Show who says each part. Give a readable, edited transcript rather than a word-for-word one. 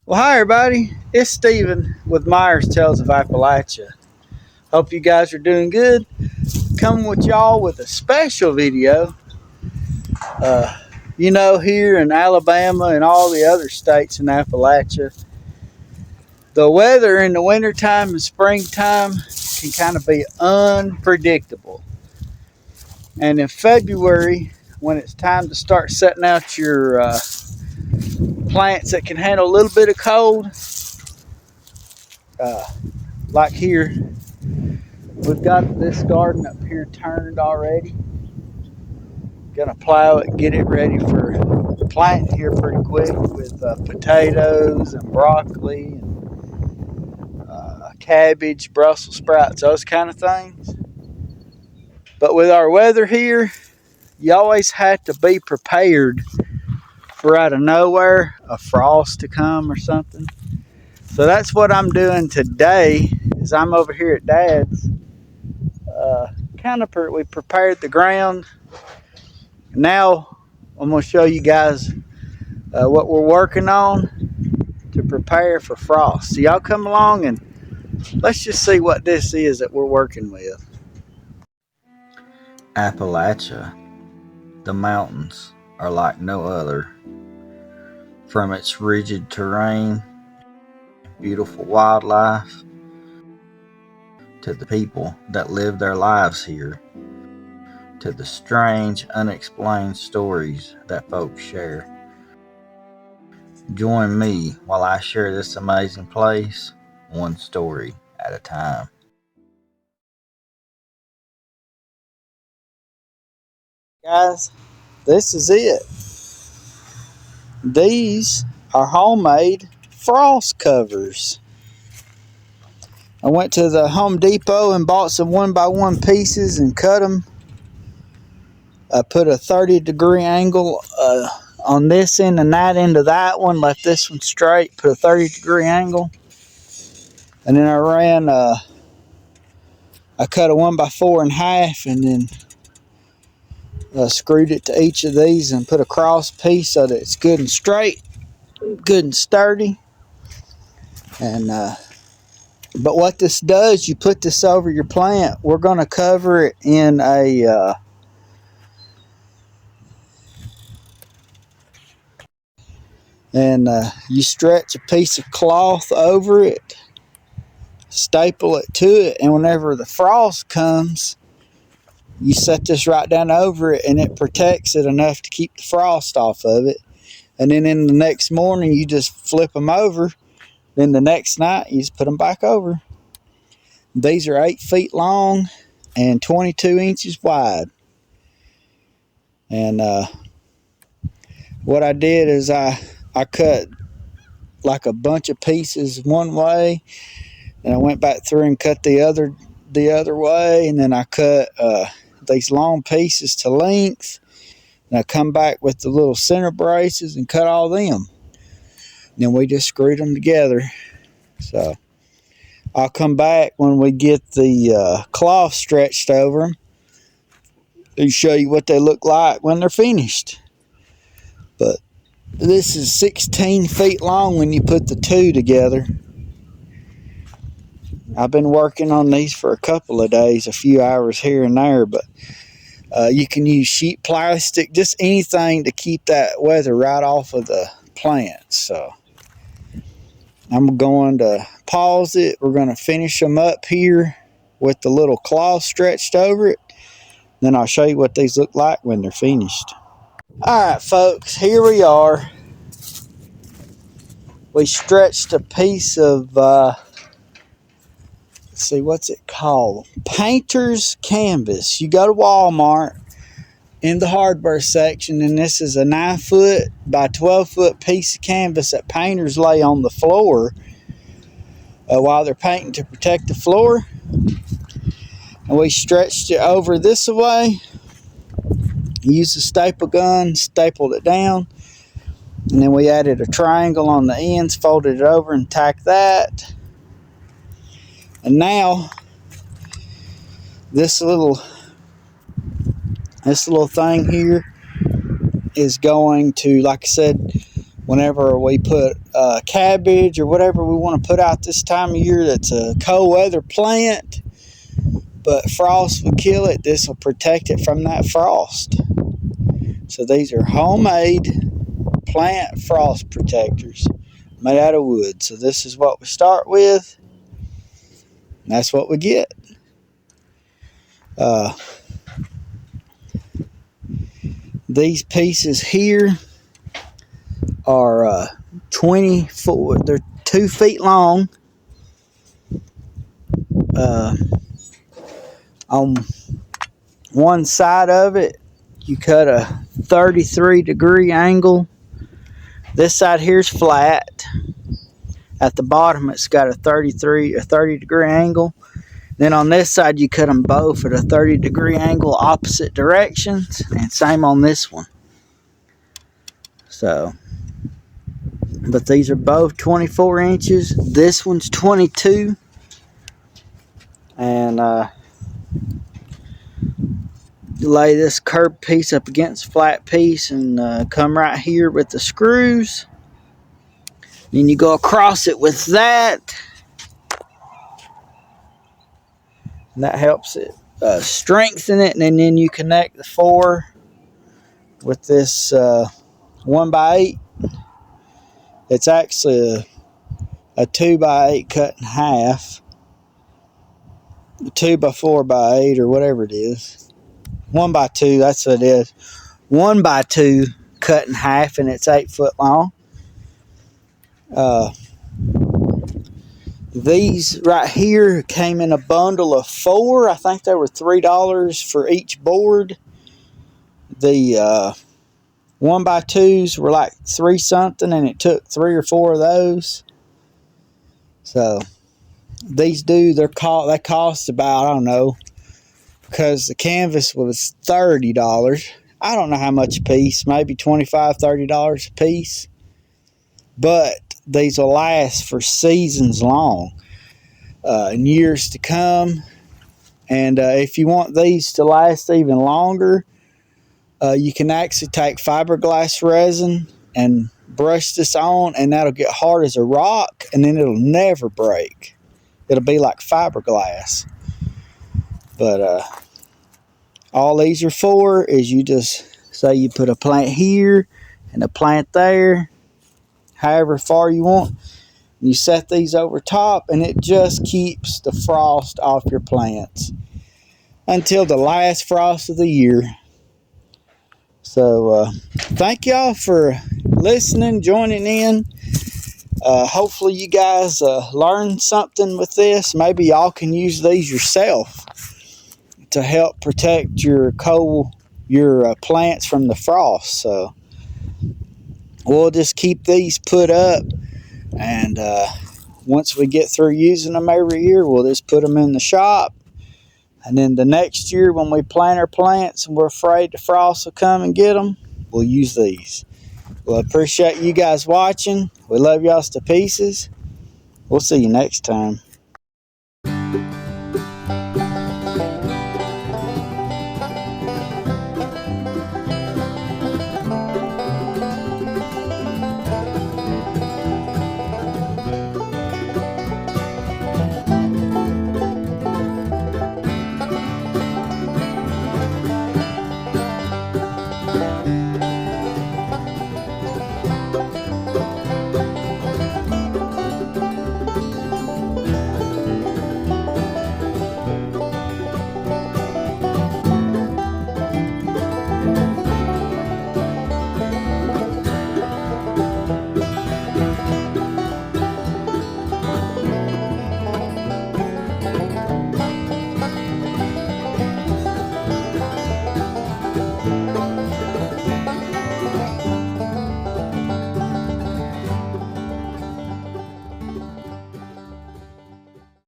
Speaker 1: Well, hi everybody. It's Steven with Myers Tales of Appalachia. Hope you guys are doing good. Coming with y'all with a special video. Uh, here in Alabama and all the other states in Appalachia, the weather in the wintertime and springtime can kind of be unpredictable. And in February, when it's time to start setting out your plants that can handle a little bit of cold, uh, like here, we've got this garden up here turned already. Gonna plow it, get it ready for planting here pretty quick with potatoes and broccoli and cabbage, Brussels sprouts, those kind of things. But with our weather here, you always have to be prepared for out of nowhere a frost to come or something. So that's what I'm doing today. Is I'm over here at Dad's. We prepared the ground. Now I'm going to show you guys what we're working on to prepare for frost. So y'all come along and let's just see what this is that we're working with. Appalachia, the mountains are like no other. From its rigid terrain, beautiful wildlife, to the people that live their lives here, to the strange, unexplained stories that folks share. Join me while I share this amazing place, one story at a time. Guys, this is it. These are homemade frost covers. I went to the Home Depot and bought some 1x1 pieces and cut them. I put a 30-degree angle on this end and that end of that one, left this one straight, put a 30-degree angle. And then I cut a 1x4 in half and then screwed it to each of these and put a cross piece so that it's good and straight, good and sturdy. And but what this does, you put this over your plant. We're going to cover it in a you stretch a piece of cloth over it, staple it to it, and whenever the frost comes, you set this right down over it and it protects it enough to keep the frost off of it. And then in the next morning, you just flip them over. Then the next night, you just put them back over. These are 8 feet long and 22 inches wide. And what I did is I cut like a bunch of pieces one way, and I went back through and cut the other way, and then I cut these long pieces to length, and I come back with the little center braces and cut all them. And then we just screwed them together. So I'll come back when we get the cloth stretched over them and show you what they look like when they're finished. But this is 16 feet long when you put the two together. I've been working on these for a couple of days, a few hours here and there, but you can use sheet plastic, just anything to keep that weather right off of the plants. So I'm going to pause it. We're going to finish them up here with the little cloth stretched over it. Then I'll show you what these look like when they're finished. All right, folks, here we are. We stretched a piece of, let's see, what's it called? Painter's canvas. You go to Walmart in the hardware section, and this is a 9-foot by 12-foot piece of canvas that painters lay on the floor while they're painting to protect the floor. And we stretched it over this way. Used a staple gun, stapled it down, and then we added a triangle on the ends, folded it over, and tacked that. And now this little thing here is going to, like I said, whenever we put cabbage or whatever we want to put out this time of year that's a cold weather plant, but frost will kill it. This will protect it from that frost. So these are homemade plant frost protectors made out of wood. So this is what we start with. That's what we get. These pieces here are 24. They're 2 feet long. On one side of it, you cut a 33-degree angle. This side here is flat. At the bottom, it's got a 30-degree angle. Then on this side, you cut them both at a 30-degree angle, opposite directions, and same on this one. So, but these are both 24 inches. This one's 22. And lay this curved piece up against a flat piece and come right here with the screws. Then you go across it with that. And that helps it strengthen it. And then you connect the 4 with this 1x8. It's actually a 2x8 cut in half. 2x4x8 or whatever it is. 1x2, that's what it is. 1x2 cut in half, and it's 8 foot long. These right here came in a bundle of 4. I think they were $3 for each board. The 1x2s were like 3 something, and it took 3 or 4 of those. So these they cost about, I don't know, because the canvas was $30. I don't know how much a piece, maybe $25, $30 a piece. But these will last for seasons long, and years to come. And if you want these to last even longer, you can actually take fiberglass resin and brush this on, and that'll get hard as a rock, and then it'll never break. It'll be like fiberglass. But all these are for is you just say you put a plant here and a plant there, however far you want. And you set these over top, and it just keeps the frost off your plants until the last frost of the year. So thank y'all for listening, joining in. Hopefully you guys learned something with this. Maybe y'all can use these yourself to help protect your plants from the frost. So we'll just keep these put up, and once we get through using them every year, we'll just put them in the shop. And then the next year, when we plant our plants and we're afraid the frost will come and get them, we'll use these. Well, I appreciate you guys watching. We love y'all to pieces. We'll see you next time.